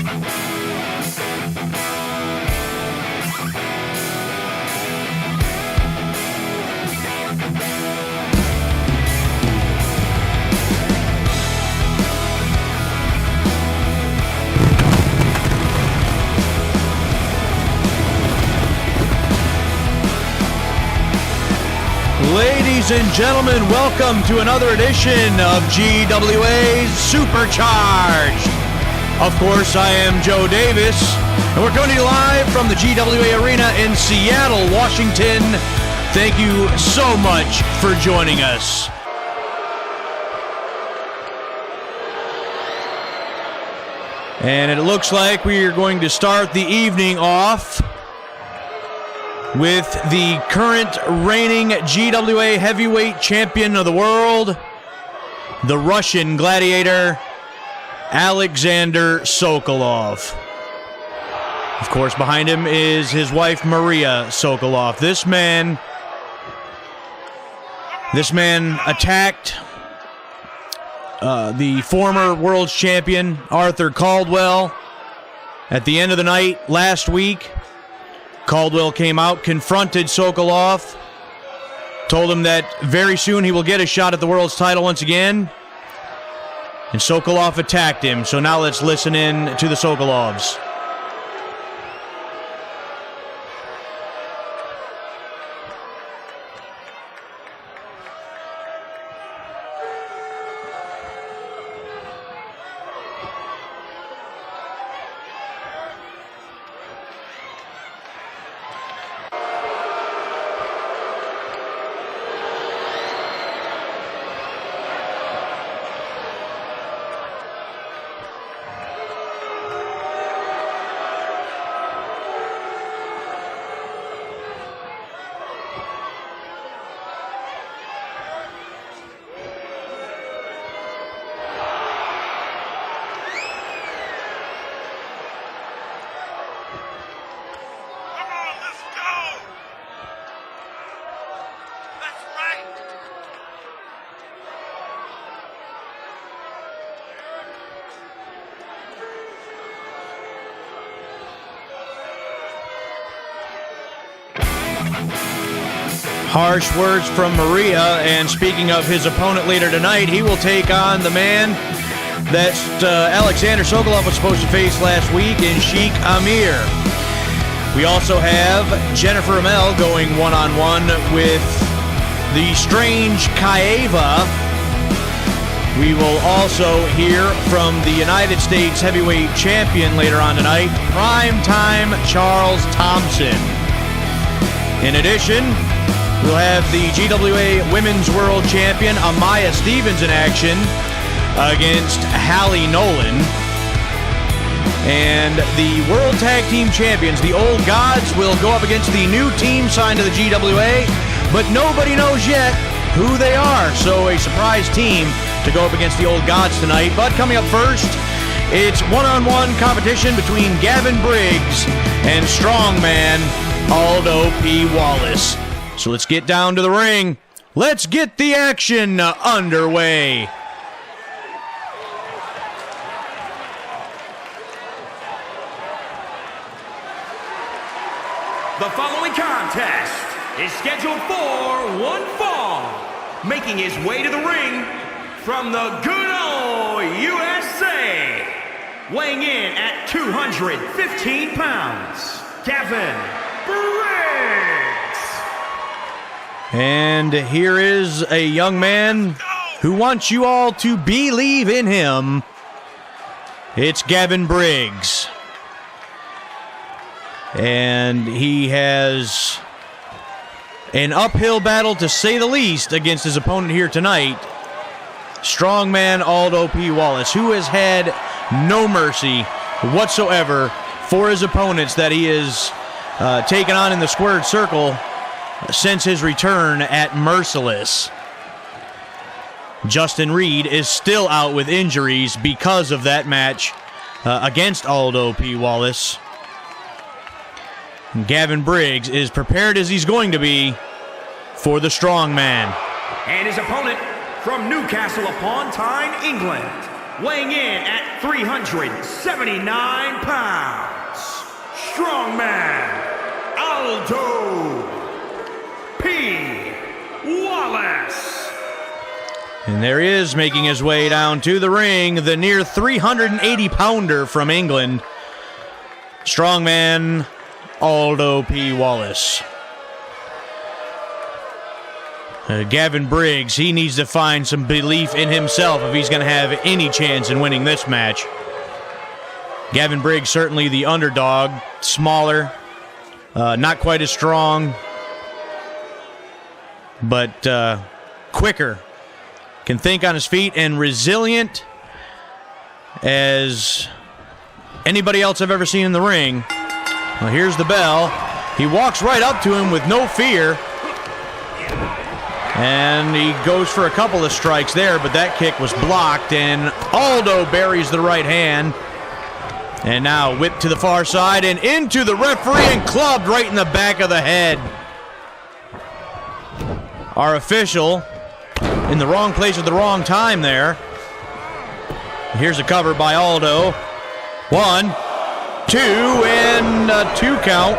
Ladies and gentlemen, welcome to another edition of GWA Supercharged. Of course, I am Joe Davis, and we're coming to you live from the GWA Arena in Seattle, Washington. Thank you so much for joining us. And it looks like we are going to start the evening off with the current reigning GWA Heavyweight Champion of the world, the Russian Gladiator, Aleksander Sokolov. Of course, behind him is his wife, Maria Sokolov. This man attacked the former world champion, Arthur Caldwell, at the end of the night last week. Caldwell came out, confronted Sokolov, told him that very soon he will get a shot at the world's title once again, and Sokolov attacked him. So now let's listen in to the Sokolovs. Harsh words from Maria, and speaking of his opponent later tonight, he will take on the man that Aleksander Sokolov was supposed to face last week in Sheik Amir. We also have Jennifer Amel going one-on-one with the strange Kaiva. We will also hear from the United States Heavyweight Champion later on tonight, Primetime Charles Thompson. In addition, we'll have the GWA Women's World Champion, Amaya Stevens, in action against Halie Nolan. And the World Tag Team Champions, the Old Gods, will go up against the new team signed to the GWA, but nobody knows yet who they are. So a surprise team to go up against the Old Gods tonight. But coming up first, it's one-on-one competition between Gavin Briggs and strongman Aldo P. Wallace. So let's get down to the ring. Let's get the action underway. The following contest is scheduled for one fall. Making his way to the ring from the good old USA, weighing in at 215 pounds, Gavin Briggs. And here is a young man who wants you all to believe in him. It's Gavin Briggs. And he has an uphill battle, to say the least, against his opponent here tonight, strongman Aldo P. Wallace, who has had no mercy whatsoever for his opponents that he has taken on in the squared circle since his return at Merciless. Justin Reed is still out with injuries because of that match against Aldo P. Wallace. Gavin Briggs is prepared as he's going to be for the strongman. And his opponent from Newcastle upon Tyne, England, weighing in at 379 pounds, strongman Aldo P. Wallace. And there he is, making his way down to the ring, the near 380-pounder from England, strongman Aldo P. Wallace. Gavin Briggs, he needs to find some belief in himself if he's going to have any chance in winning this match. Gavin Briggs, certainly the underdog, smaller, not quite as strong, but quicker, can think on his feet, and resilient as anybody else I've ever seen in the ring. Well, here's the bell. He walks right up to him with no fear. And he goes for a couple of strikes there, but that kick was blocked, and Aldo buries the right hand. And now whipped to the far side and into the referee and clubbed right in the back of the head. Our official in the wrong place at the wrong time there. Here's a cover by Aldo. 1, 2, and a 2 count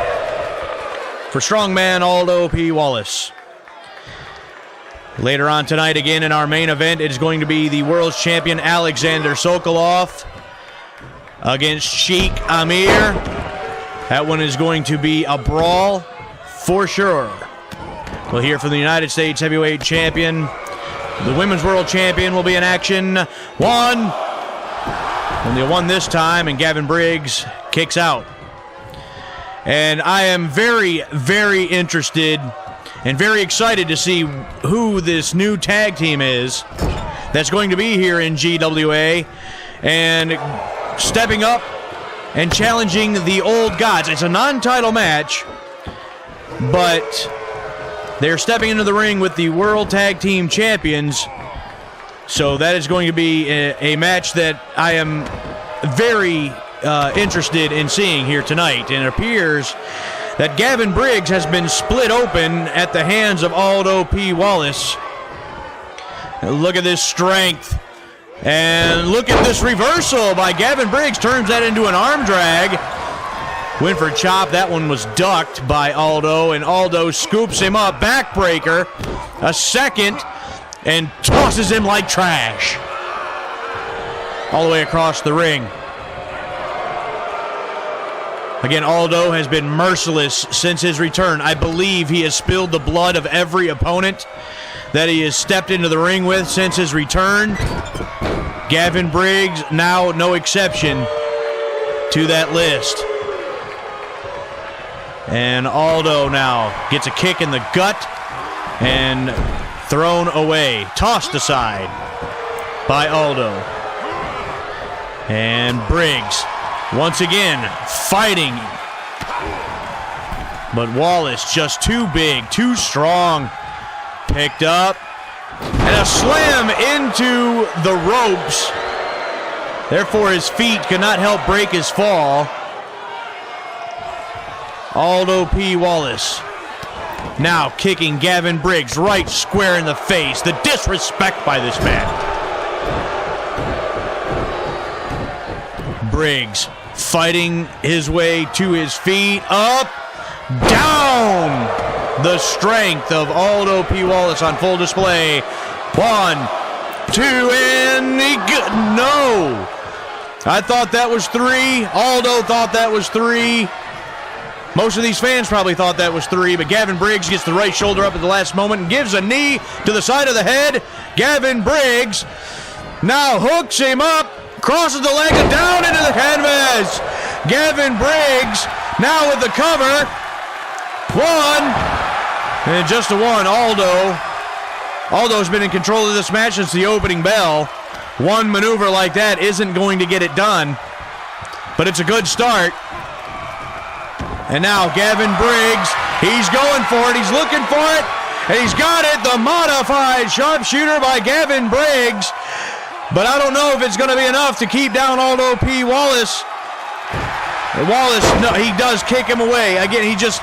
for strongman Aldo P. Wallace. Later on tonight, again in our main event, it is going to be the world's champion Aleksander Sokolov against Sheik Amir. That one is going to be a brawl for sure. We'll hear from the United States Heavyweight Champion. The Women's World Champion will be in action. 1. Only a 1 this time, and Gavin Briggs kicks out. And I am very, very interested and very excited to see who this new tag team is that's going to be here in GWA and stepping up and challenging the old gods. It's a non-title match, but they're stepping into the ring with the World Tag Team Champions. So that is going to be a match that I am very interested in seeing here tonight. And it appears that Gavin Briggs has been split open at the hands of Aldo P. Wallace. Look at this strength. And look at this reversal by Gavin Briggs. Turns that into an arm drag. Went for chop. That one was ducked by Aldo. And Aldo scoops him up. Backbreaker. A second. And tosses him like trash. All the way across the ring. Again, Aldo has been merciless since his return. I believe he has spilled the blood of every opponent that he has stepped into the ring with since his return. Gavin Briggs, now no exception to that list. And Aldo now gets a kick in the gut and thrown away, tossed aside by Aldo. And Briggs once again fighting, but Wallace just too big, too strong. Picked up, and a slam into the ropes. Therefore, his feet could not help break his fall. Aldo P. Wallace now kicking Gavin Briggs right square in the face. The disrespect by this man. Briggs fighting his way to his feet. Up, down. The strength of Aldo P. Wallace on full display. 1, 2, and no. I thought that was 3. Aldo thought that was 3. Most of these fans probably thought that was 3, but Gavin Briggs gets the right shoulder up at the last moment and gives a knee to the side of the head. Gavin Briggs now hooks him up, crosses the leg and down into the canvas. Gavin Briggs now with the cover. 1. And just a 1, Aldo's been in control of this match since the opening bell. One maneuver like that isn't going to get it done, but it's a good start. And now Gavin Briggs, he's going for it, he's looking for it, and he's got it. The modified sharpshooter by Gavin Briggs, but I don't know if it's going to be enough to keep down Aldo P. Wallace. Wallace, no, he does kick him away. Again, he just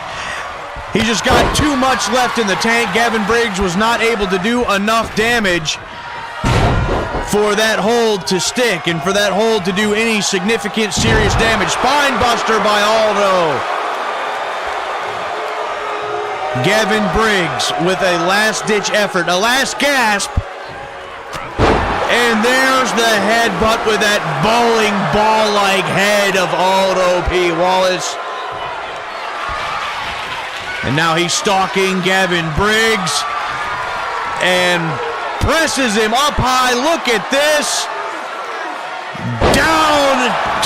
got too much left in the tank. Gavin Briggs was not able to do enough damage for that hold to stick and for that hold to do any significant serious damage. Spine buster by Aldo. Gavin Briggs with a last-ditch effort, a last gasp. And there's the headbutt with that bowling ball-like head of Aldo P. Wallace. And now he's stalking Gavin Briggs and presses him up high. Look at this. Down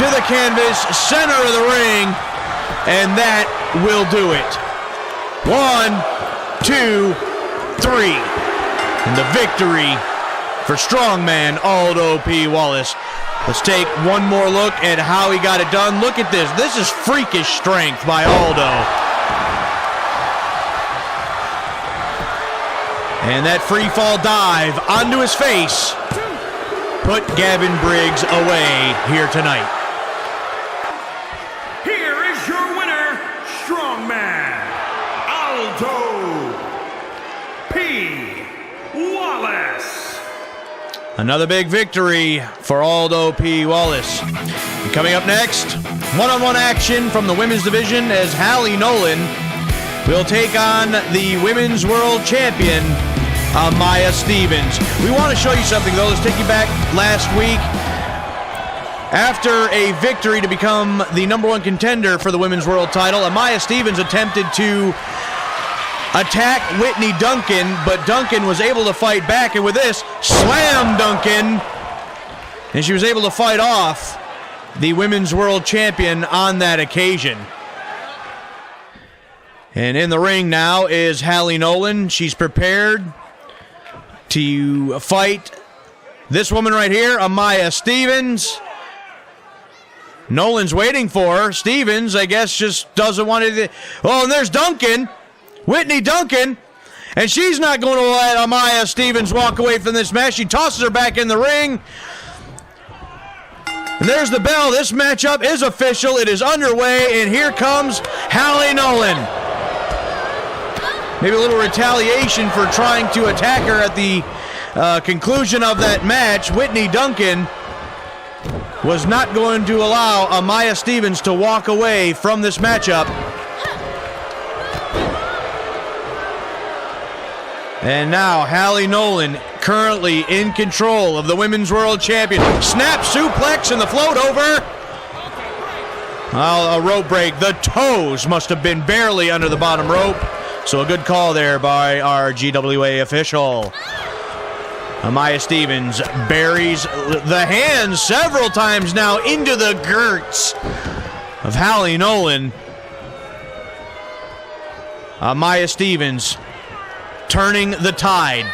to the canvas, center of the ring, and that will do it. 1, 2, 3. And the victory for strongman Aldo P. Wallace. Let's take one more look at how he got it done. Look at this. This is freakish strength by Aldo. And that free fall dive onto his face put Gavin Briggs away here tonight. Here is your winner, strongman Aldo P. Wallace. Another big victory for Aldo P. Wallace. And coming up next, one-on-one action from the women's division as Halie Nolan will take on the Women's World Champion, Amaya Stevens. We want to show you something, though. Let's take you back last week. After a victory to become the #1 contender for the Women's World title, Amaya Stevens attempted to attack Whitney Duncan, but Duncan was able to fight back, and with this, slam Duncan, and she was able to fight off the Women's World Champion on that occasion. And in the ring now is Halie Nolan. She's prepared to fight this woman right here, Amaya Stevens. Nolan's waiting for her. Stevens, I guess, just doesn't want to. Oh, and there's Duncan, Whitney Duncan, and she's not going to let Amaya Stevens walk away from this match. She tosses her back in the ring. And there's the bell. This matchup is official. It is underway, and here comes Halie Nolan. Maybe a little retaliation for trying to attack her at the conclusion of that match. Whitney Duncan was not going to allow Amaya Stevens to walk away from this matchup. And now Halie Nolan currently in control of the Women's World Champion. Snap suplex and the float over. Oh, a rope break. The toes must have been barely under the bottom rope. So a good call there by our GWA official. Amaya Stevens buries the hands several times now into the girts of Halie Nolan. Amaya Stevens turning the tide.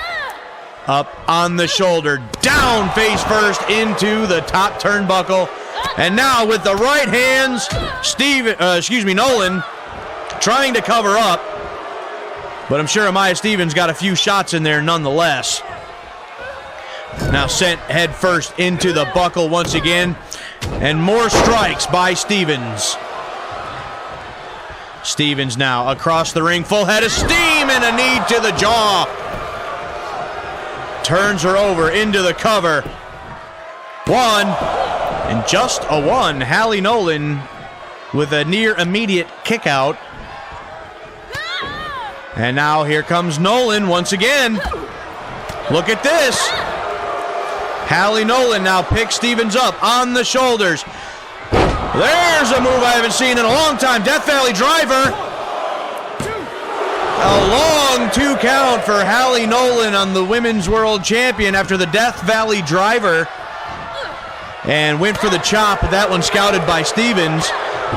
Up on the shoulder, down face first into the top turnbuckle. And now with the right hands, Nolan trying to cover up. But I'm sure Amaya Stevens got a few shots in there nonetheless. Now sent head first into the buckle once again. And more strikes by Stevens. Stevens now across the ring, full head of steam and a knee to the jaw. Turns her over into the cover. One, and just a one. Halie Nolan with a near immediate kick out. And now here comes Nolan once again. Look at this. Halie Nolan now picks Stevens up on the shoulders. There's a move I haven't seen in a long time. Death Valley Driver. A long 2 count for Halie Nolan on the Women's World Champion after the Death Valley Driver. And went for the chop, but that one scouted by Stevens.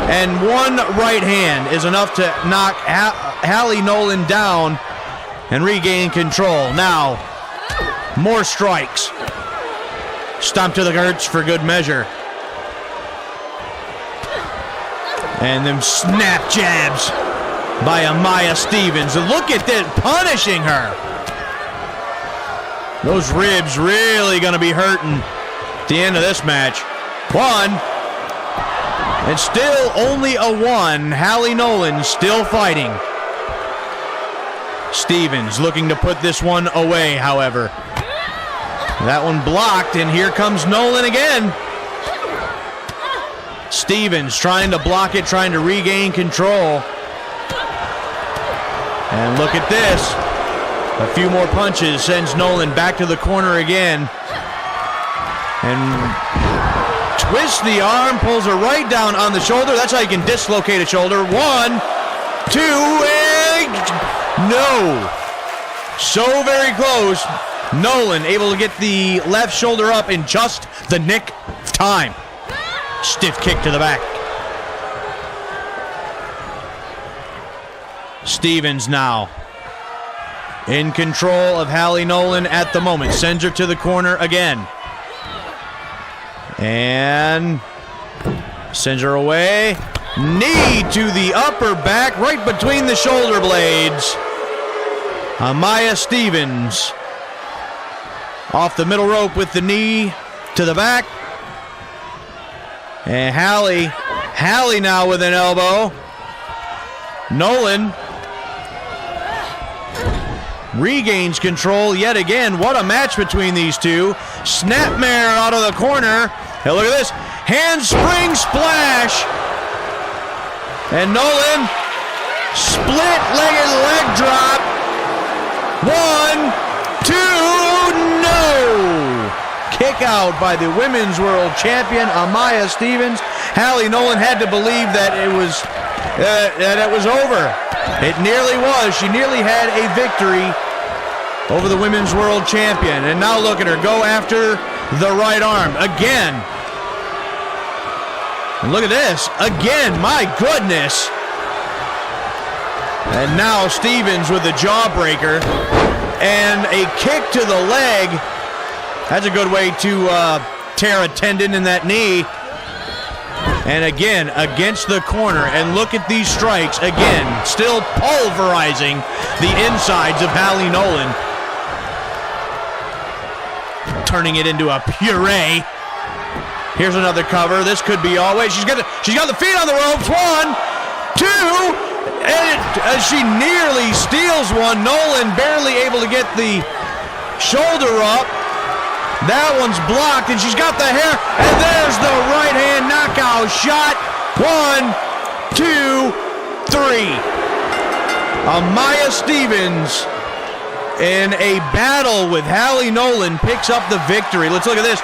And one right hand is enough to knock Halie Nolan down and regain control. Now, more strikes. Stomp to the girts for good measure. And them snap jabs by Amaya Stevens. Look at this, punishing her. Those ribs really going to be hurting at the end of this match. One. And still only a one. Halie Nolan still fighting. Stevens looking to put this one away, however. That one blocked, and here comes Nolan again. Stevens trying to block it, trying to regain control. And look at this. A few more punches sends Nolan back to the corner again. And twists the arm, pulls her right down on the shoulder. That's how you can dislocate a shoulder. 1, 2, and no. So very close. Nolan able to get the left shoulder up in just the nick of time. Stiff kick to the back. Stevens now in control of Halie Nolan at the moment. Sends her to the corner again. And sends her away. Knee to the upper back, right between the shoulder blades. Amaya Stevens off the middle rope with the knee to the back. And Halie now with an elbow. Nolan regains control yet again. What a match between these two. Snapmare out of the corner. Hey, look at this. Handspring splash. And Nolan, split-legged leg drop. 1, 2, no. Kick out by the Women's World Champion, Amaya Stevens. Halie Nolan had to believe that it was over. It nearly was. She nearly had a victory over the Women's World Champion. And now look at her go after the right arm again. And look at this. Again, my goodness. And now Stevens with the jawbreaker. And a kick to the leg. That's a good way to tear a tendon in that knee. And again, against the corner. And look at these strikes. Again, still pulverizing the insides of Halie Nolan. Turning it into a puree. Here's another cover. This could be all. Wait, she's got the feet on the ropes. 1, 2, and as she nearly steals one. Nolan barely able to get the shoulder up. That one's blocked, and she's got the hair. And there's the right hand knockout shot. 1, 2, 3. Amaya Stevens in a battle with Halie Nolan picks up the victory. Let's look at this.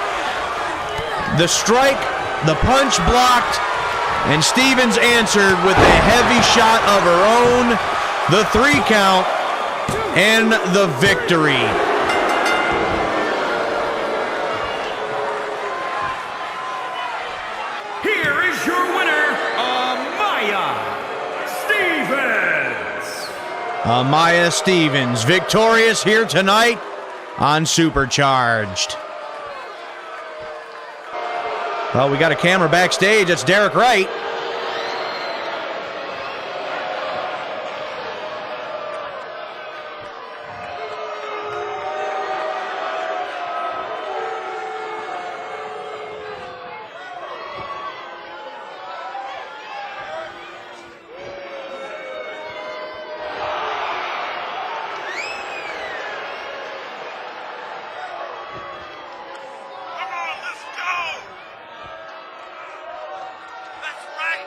The strike, the punch blocked, and Stevens answered with a heavy shot of her own, the 3 count, and the victory. Here is your winner, Amaya Stevens. Amaya Stevens, victorious here tonight on Supercharged. Well, we got a camera backstage. That's Derek Wright. Let's rack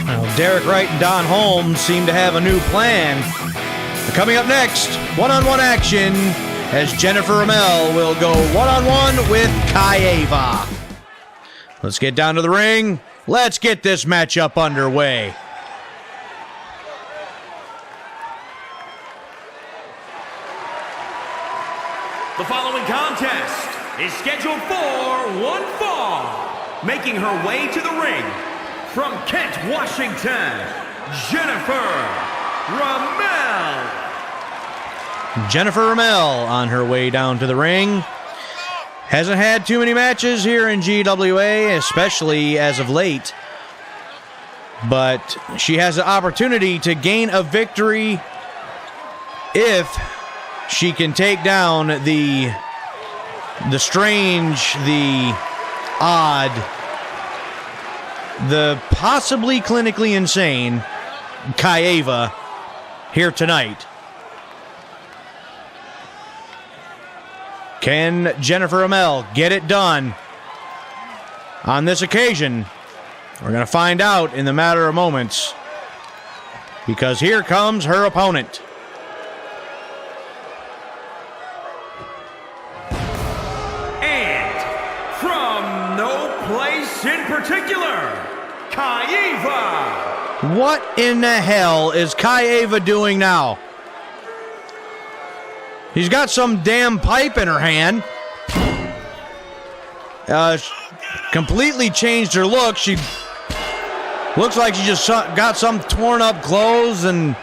Well, Derek Wright and Don Holmes seem to have a new plan. Coming up next, one-on-one action as Jennifer Ramel will go one-on-one with Kaiva. Let's get down to the ring. Let's get this matchup underway. The following contest is scheduled for one fall. Making her way to the ring from Kent, Washington, Jennifer Ramel. Jennifer Ramel on her way down to the ring. Hasn't had too many matches here in GWA, especially as of late. But she has the opportunity to gain a victory if she can take down the strange, the odd, the possibly clinically insane Kaiva here tonight. Can Jennifer Ramel get it done on this occasion? We're going to find out in the matter of moments, because here comes her opponent. And from no place in particular, Kaiva. What in the hell is Kaiva doing now? She's got some damn pipe in her hand. Completely changed her look. She looks like she just got some torn up clothes, and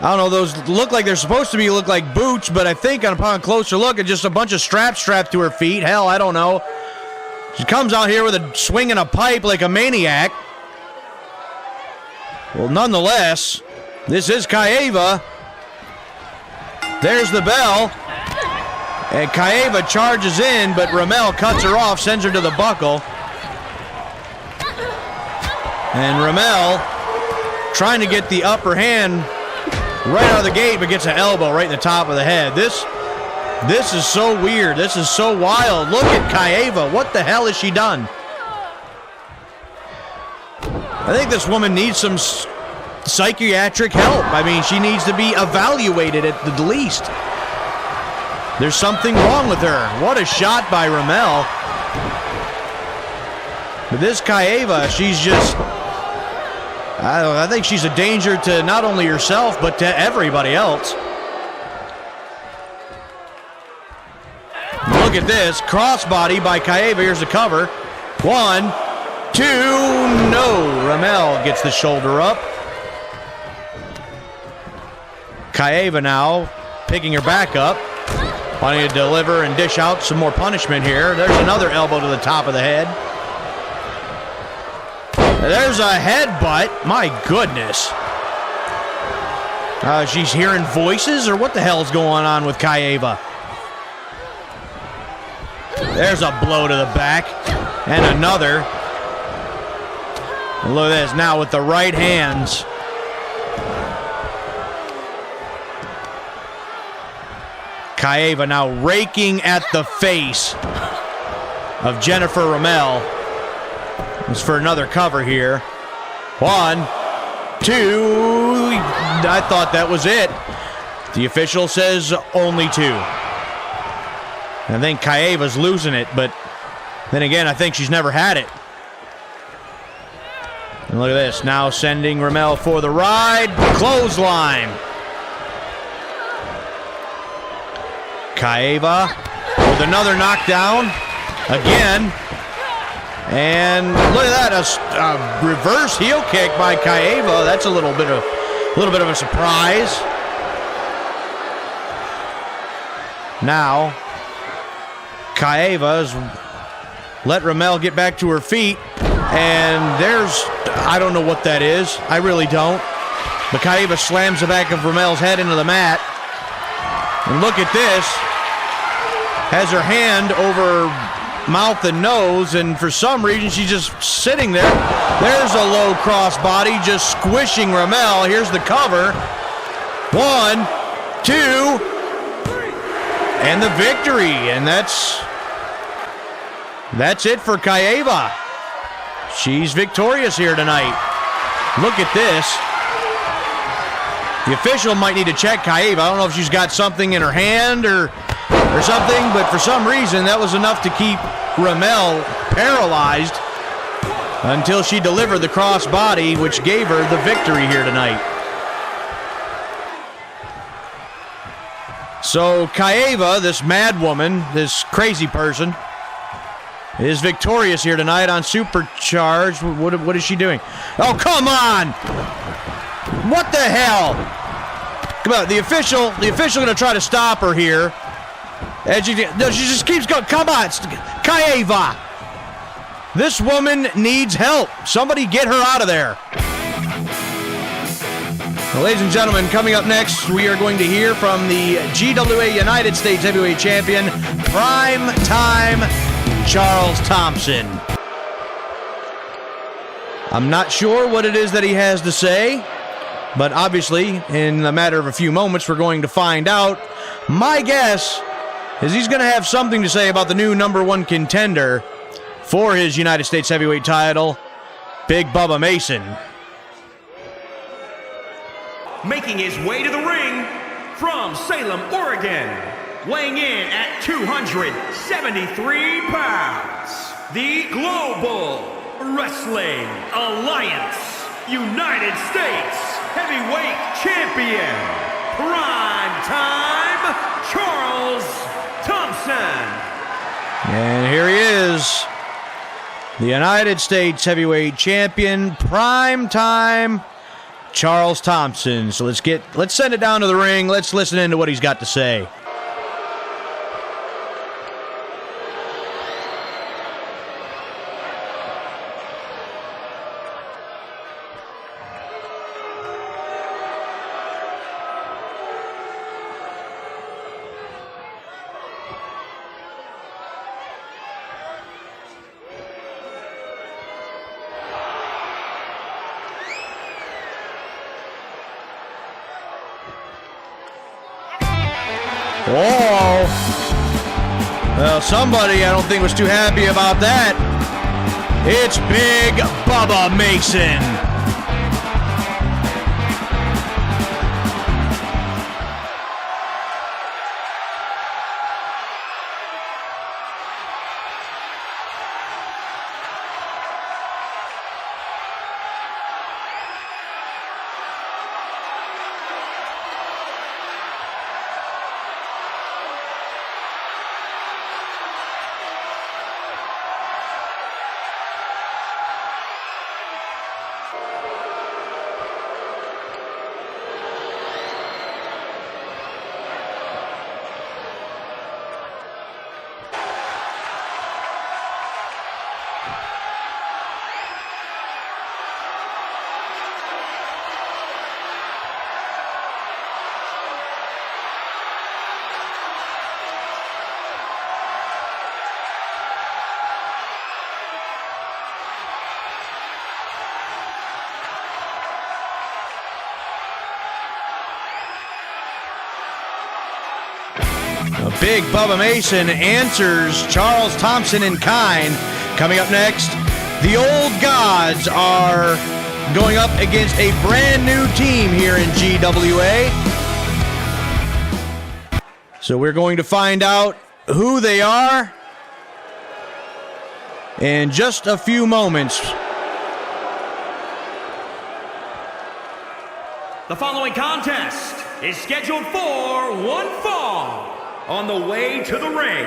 I don't know, those look like they're supposed to look like boots, but I think upon closer look, it's just a bunch of straps strapped to her feet. Hell, I don't know. She comes out here with a swinging a pipe like a maniac. Well, nonetheless, this is Kaiva. There's the bell. And Kaiva charges in, but Ramel cuts her off, sends her to the buckle. And Ramel trying to get the upper hand right out of the gate, but gets an elbow right in the top of the head. This is so weird. This is so wild. Look at Kaiva. What the hell has she done? I think this woman needs some psychiatric help. I mean, she needs to be evaluated at the least. There's something wrong with her. What a shot by Ramel. But this Kaiva, she's just, I think she's a danger to not only herself, but to everybody else. Look at this. Crossbody by Kaiva. Here's the cover. 1, 2, no. Ramel gets the shoulder up. Kaiva now picking her back up. Wanting to deliver and dish out some more punishment here. There's another elbow to the top of the head. There's a headbutt. My goodness. She's hearing voices, or what the hell's going on with Kaiva? There's a blow to the back. And another. And look at this now with the right hands. Kaiva now raking at the face of Jennifer Ramel. It's for another cover here. 1, 2. I thought that was it. The official says only 2. I think Kaiva's losing it, but then again, I think she's never had it. And look at this, now sending Ramel for the ride. Clothesline. Kaiva with another knockdown again, and look at that, a reverse heel kick by Kaiva. That's a little bit of a surprise. Now Kaiva's let Ramel get back to her feet, and there's, I don't know what that is. I really don't. But Kaiva slams the back of Ramel's head into the mat. And look at this. Has her hand over mouth and nose, and for some reason she's just sitting there. There's a low cross body just squishing Ramel. Here's the cover. 1, 2, and the victory. And that's it for Kaiva. She's victorious here tonight. Look at this. The official might need to check Kaiva. I don't know if she's got something in her hand or something, but for some reason that was enough to keep Ramel paralyzed until she delivered the crossbody, which gave her the victory here tonight. So Kaiva, this mad woman, this crazy person, is victorious here tonight on Supercharged. What is she doing? Oh, come on! What the hell? Come on, the official going to try to stop her here. And she just keeps going. Come on, Kaiva! This woman needs help. Somebody get her out of there. Well, ladies and gentlemen, coming up next, we are going to hear from the GWA United States Heavyweight Champion, Prime Time Charles Thompson. I'm not sure what it is that he has to say, but obviously, in a matter of a few moments, we're going to find out. My guess is he's going to have something to say about the new #1 contender for his United States Heavyweight title, Big Bubba Mason. Making his way to the ring from Salem, Oregon, weighing in at 273 pounds, the Global Wrestling Alliance United States Heavyweight Champion, Primetime Charles Thompson. And here he is, the United States Heavyweight Champion, Primetime Charles Thompson. So let's send it down to the ring. Let's listen into what he's got to say. Whoa. Well, somebody I don't think was too happy about that. It's Big Bubba Mason. Big Bubba Mason answers Charles Thompson in kind. Coming up next, the Old Gods are going up against a brand new team here in GWA. So we're going to find out who they are in just a few moments. The following contest is scheduled for one fall. On the way to the ring,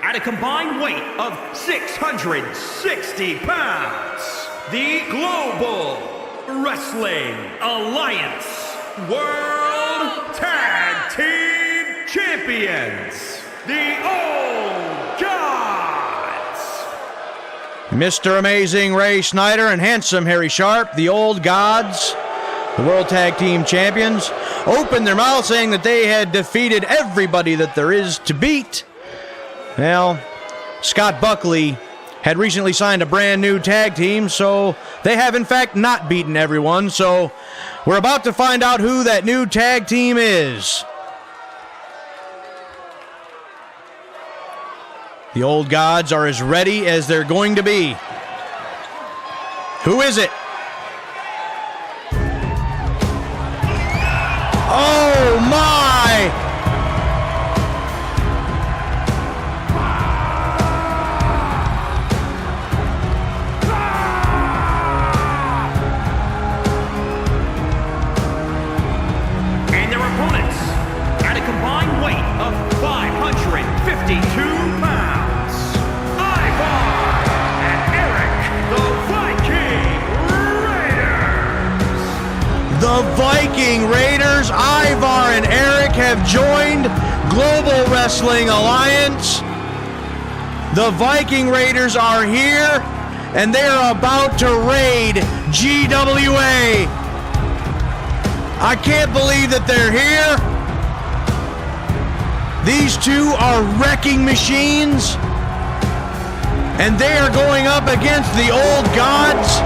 at a combined weight of 660 pounds, the Global Wrestling Alliance World Tag Team Champions, the Old Gods. Mr. Amazing Ray Snyder and Handsome Harry Sharp, the Old Gods, the World Tag Team Champions, opened their mouth saying that they had defeated everybody that there is to beat. Well, Scott Buckley had recently signed a brand new tag team, so they have in fact not beaten everyone. So we're about to find out who that new tag team is. The Old Gods are as ready as they're going to be. Who is it? Oh, my! And their opponents, at a combined weight of 552 pounds, Ivar and Eric, the Viking Raiders. The Viking Raiders, Ivar and Eric, have joined Global Wrestling Alliance. The Viking Raiders are here, and they are about to raid GWA. I can't believe that they're here. These two are wrecking machines, and they are going up against the old gods.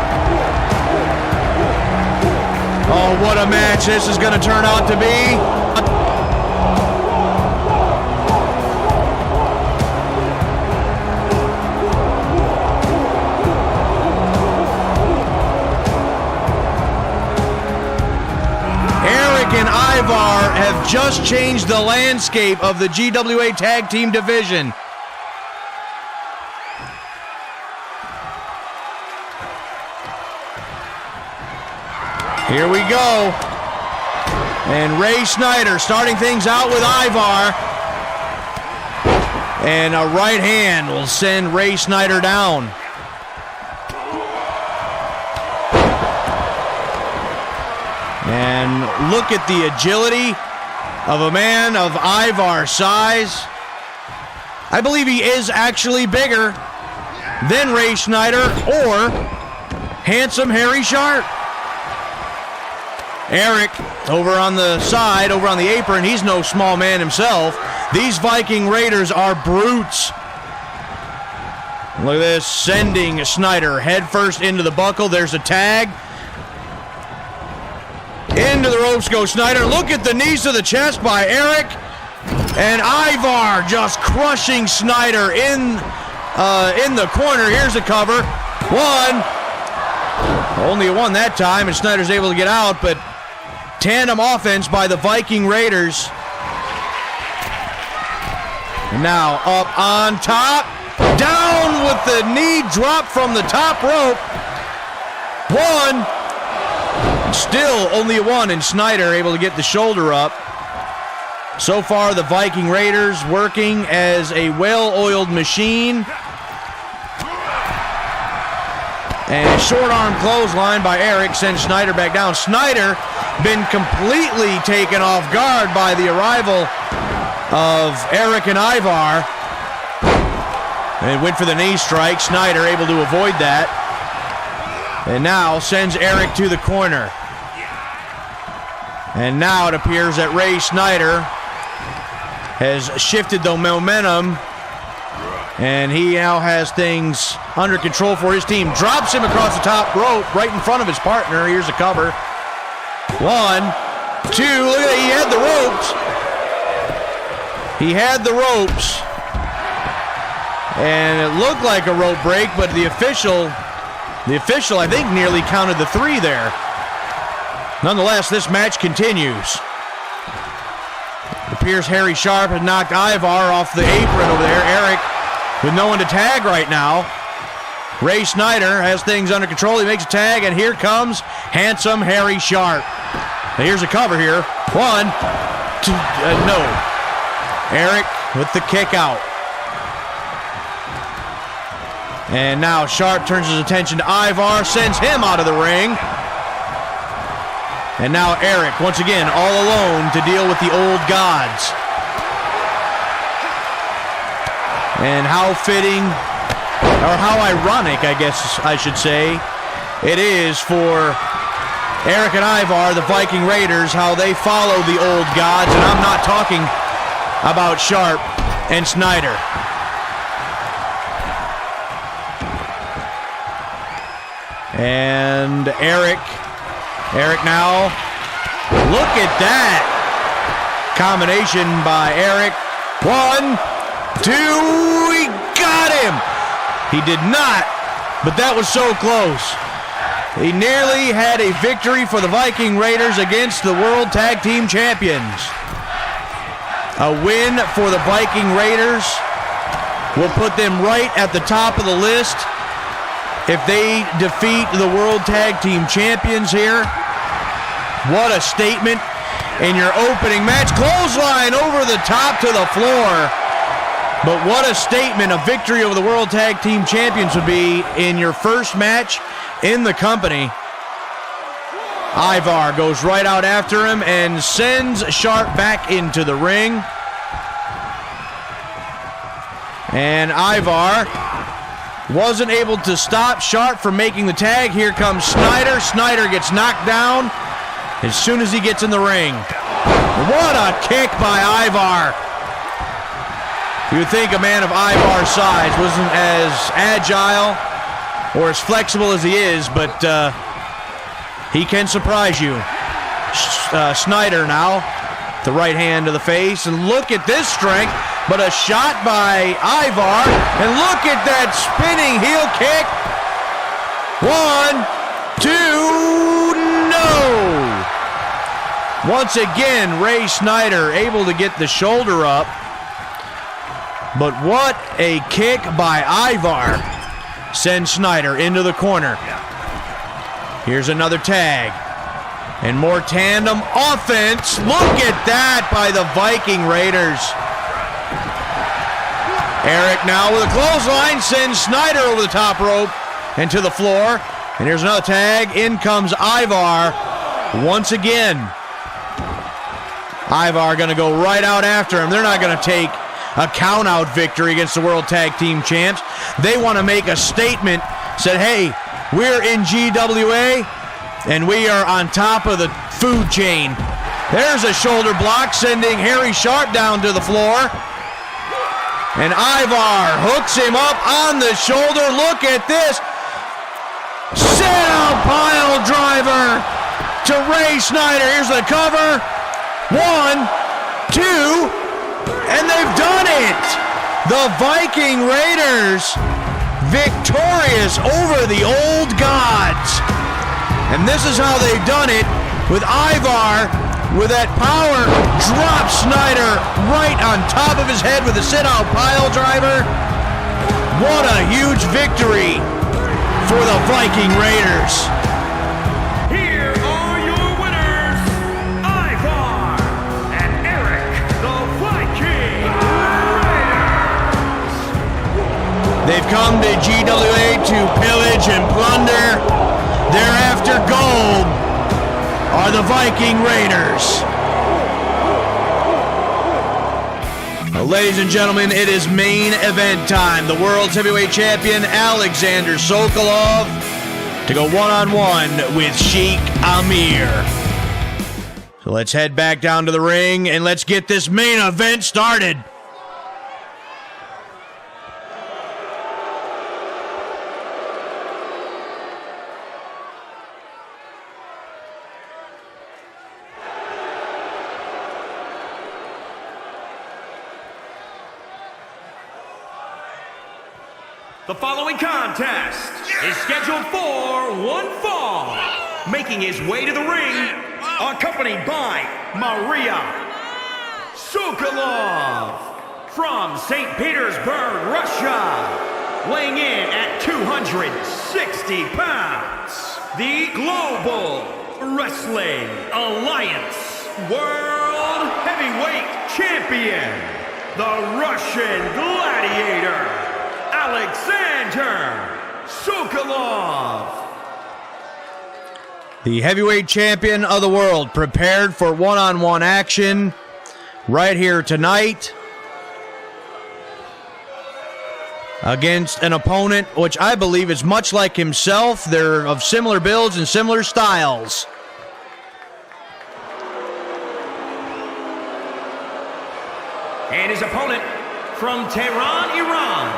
Oh, what a match this is going to turn out to be. Eric and Ivar have just changed the landscape of the GWA Tag Team Division. Here we go. And Ray Snyder starting things out with Ivar. And a right hand will send Ray Snyder down. And look at the agility of a man of Ivar's size. I believe he is actually bigger than Ray Snyder or handsome Harry Sharp. Eric over on the side, over on the apron, he's no small man himself. These Viking Raiders are brutes. Look at this, sending Snyder headfirst into the buckle. There's a tag. Into the ropes goes Snyder. Look at the knees to the chest by Eric. And Ivar just crushing Snyder in the corner. Here's the cover. One. Only a one that time, and Snyder's able to get out, but tandem offense by the Viking Raiders. And now up on top. Down with the knee drop from the top rope. One. Still only a one, and Snyder able to get the shoulder up. So far, the Viking Raiders working as a well-oiled machine. And a short arm clothesline by Eric sends Snyder back down. Snyder been completely taken off guard by the arrival of Eric and Ivar. And went for the knee strike. Snyder able to avoid that. And now sends Eric to the corner. And now it appears that Ray Snyder has shifted the momentum, and he now has things under control for his team. Drops him across the top rope right in front of his partner. Here's a cover. One, two, look at that, he had the ropes. He had the ropes. And it looked like a rope break, but the official, I think, nearly counted the three there. Nonetheless, this match continues. It appears Harry Sharp had knocked Ivar off the apron over there. Eric with no one to tag right now. Ray Snyder has things under control. He makes a tag, and here comes handsome Harry Sharp. Now here's a cover here. One, two, no. Eric with the kick out. And now Sharp turns his attention to Ivar, sends him out of the ring. And now Eric, once again, all alone to deal with the old gods. And how fitting, or how ironic, I guess I should say, it is for Eric and Ivar, the Viking Raiders, how they follow the old gods. And I'm not talking about Sharp and Snyder. And Eric now, look at that combination by Eric. One, two, he got him. He did not, but that was so close. He nearly had a victory for the Viking Raiders against the World Tag Team Champions. A win for the Viking Raiders will put them right at the top of the list if they defeat the World Tag Team Champions here. What a statement in your opening match. Clothesline over the top to the floor. But what a statement a victory over the World Tag Team Champions would be in your first match in the company. Ivar goes right out after him and sends Sharp back into the ring. And Ivar wasn't able to stop Sharp from making the tag. Here comes Snyder. Snyder gets knocked down as soon as he gets in the ring. What a kick by Ivar. You would think a man of Ivar's size wasn't as agile or as flexible as he is, but he can surprise you. Snyder now, the right hand to the face, and look at this strength, but a shot by Ivar, and look at that spinning heel kick. 1, 2, no! Once again, Ray Snyder able to get the shoulder up, but what a kick by Ivar. Sends Snyder into the corner. Here's another tag. And more tandem offense. Look at that by the Viking Raiders. Eric now with a clothesline. Sends Snyder over the top rope and to the floor. And here's another tag. In comes Ivar once again. Ivar going to go right out after him. They're not going to take a count-out victory against the World Tag Team Champs. They want to make a statement, said, hey, we're in GWA, and we are on top of the food chain. There's a shoulder block, sending Harry Sharp down to the floor. And Ivar hooks him up on the shoulder. Look at this. Sit-out pile driver to Ray Snyder. Here's the cover. 1, 2, and they've done it! The Viking Raiders victorious over the old gods. And this is how they've done it, with Ivar with that power drop Snyder right on top of his head with a sit-out pile driver. What a huge victory for the Viking Raiders. They've come to GWA to pillage and plunder. They're after gold, are the Viking Raiders. Well, ladies and gentlemen, it is main event time. The world's heavyweight champion, Aleksander Sokolov, to go one-on-one with Sheik Amir. So let's head back down to the ring and let's get this main event started. The following contest is scheduled for one fall. Making his way to the ring, accompanied by Maria Sokolov from St. Petersburg, Russia. Weighing in at 260 pounds, the Global Wrestling Alliance World Heavyweight Champion, the Russian Gladiator, Aleksander Sokolov. The heavyweight champion of the world prepared for one-on-one action right here tonight against an opponent which I believe is much like himself. They're of similar builds and similar styles. And his opponent from Tehran, Iran,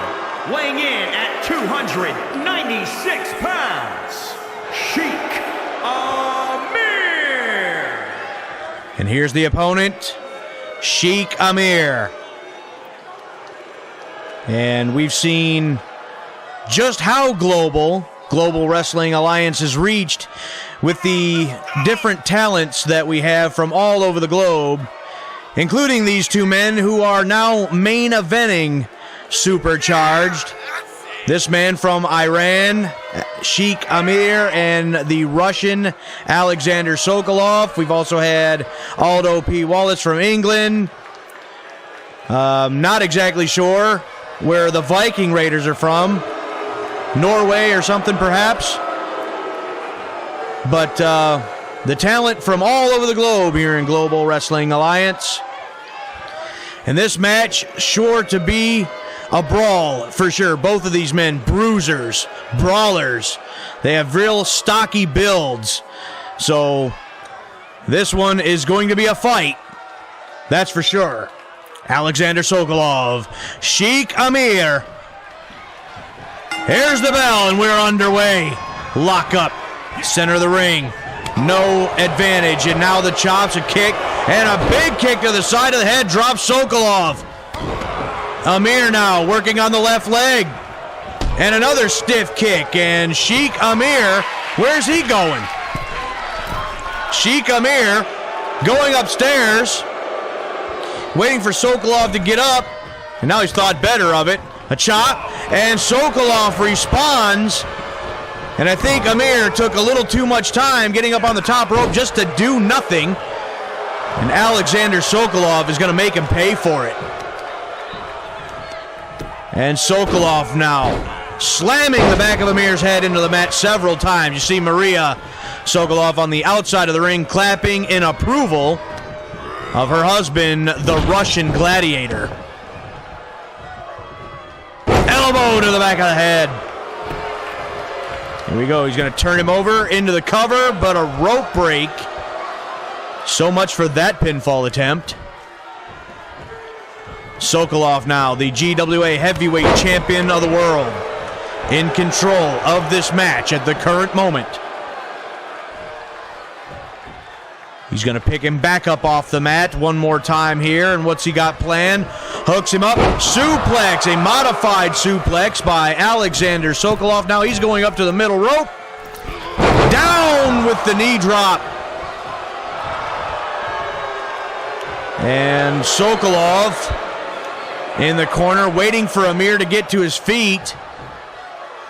weighing in at 296 pounds, Sheik Amir. And here's the opponent, Sheik Amir. And we've seen just how global Global Wrestling Alliance has reached with the different talents that we have from all over the globe, including these two men who are now main eventing Supercharged. This man from Iran, Sheik Amir, and the Russian Aleksander Sokolov. We've also had Aldo P. Wallace from England. Not exactly sure where the Viking Raiders are from. Norway or something, perhaps. But the talent from all over the globe here in Global Wrestling Alliance. And this match, sure to be a brawl for sure. Both of these men, bruisers, brawlers. They have real stocky builds. So this one is going to be a fight. That's for sure. Aleksander Sokolov, Sheik Amir. Here's the bell and we're underway. Lock up, center of the ring. No advantage, and now the chops, a kick, and a big kick to the side of the head, drops Sokolov. Amir now working on the left leg. And another stiff kick, and Sheik Amir, where's he going? Sheik Amir going upstairs, waiting for Sokolov to get up, and now he's thought better of it. A chop, and Sokolov responds, and I think Amir took a little too much time getting up on the top rope just to do nothing, and Aleksander Sokolov is going to make him pay for it. And Sokolov now slamming the back of Amir's head into the mat several times. You see Maria Sokolov on the outside of the ring clapping in approval of her husband, the Russian Gladiator. Elbow to the back of the head. Here we go. He's going to turn him over into the cover, but a rope break. So much for that pinfall attempt. Sokolov now, the GWA Heavyweight Champion of the world, in control of this match at the current moment. He's going to pick him back up off the mat one more time here, and what's he got planned? Hooks him up, suplex, a modified suplex by Aleksander Sokolov. Now he's going up to the middle rope. Down with the knee drop. And Sokolov in the corner, waiting for Amir to get to his feet.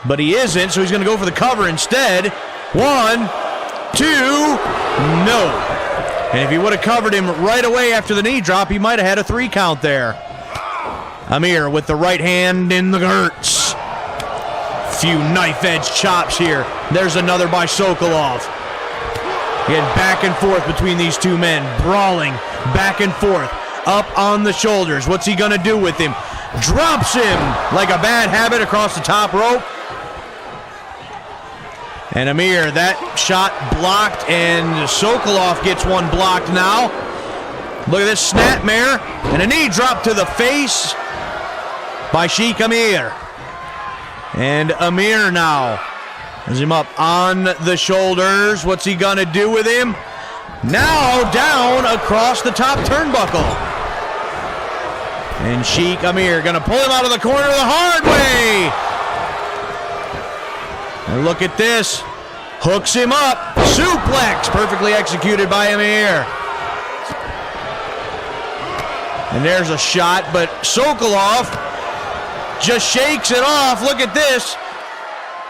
But he isn't, so he's going to go for the cover instead. 1, 2, no. And if he would have covered him right away after the knee drop, he might have had a 3 count there. Amir with the right hand in the hurts. Few knife-edge chops here. There's another by Sokolov. Getting back and forth between these two men, brawling back and forth, up on the shoulders. What's he going to do with him? Drops him like a bad habit across the top rope. And Amir, that shot blocked, and Sokolov gets one blocked now. Look at this snapmare, and a knee drop to the face by Sheik Amir. And Amir now has him up on the shoulders. What's he gonna do with him? Now down across the top turnbuckle. And Sheik Amir gonna pull him out of the corner the hard way. And look at this. Hooks him up. Suplex. Perfectly executed by Amir. And there's a shot, but Sokolov just shakes it off. Look at this.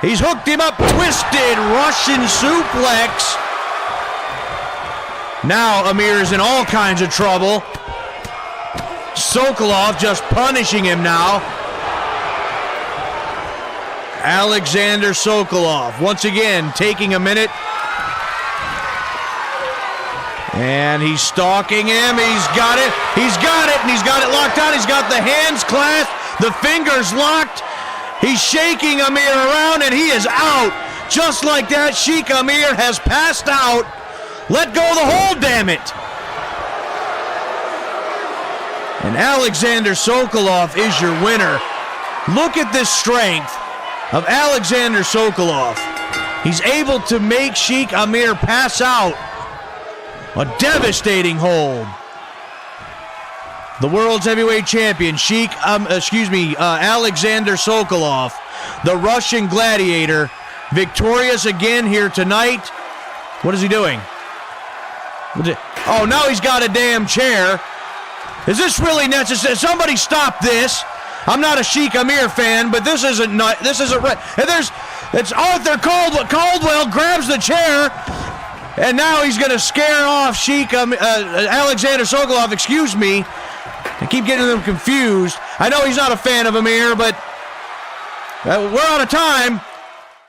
He's hooked him up. Twisted Russian suplex. Now Amir is in all kinds of trouble. Sokolov just punishing him now. Aleksander Sokolov, once again, taking a minute. And he's stalking him. He's got it. He's got it. And he's got it locked on. He's got the hands clasped, the fingers locked. He's shaking Amir around, and he is out. Just like that, Sheik Amir has passed out. Let go of the hold, damn it. And Aleksander Sokolov is your winner. Look at this strength of Aleksander Sokolov. He's able to make Sheik Amir pass out. A devastating hold. The world's heavyweight champion, Aleksander Sokolov, the Russian Gladiator, victorious again here tonight. What is he doing? Oh, now he's got a damn chair. Is this really necessary? Somebody stop this. I'm not a Sheik Amir fan, but this isn't right. And it's Arthur Caldwell grabs the chair, and now he's going to scare off Aleksander Sokolov. Excuse me. I keep getting them confused. I know he's not a fan of Amir, but we're out of time.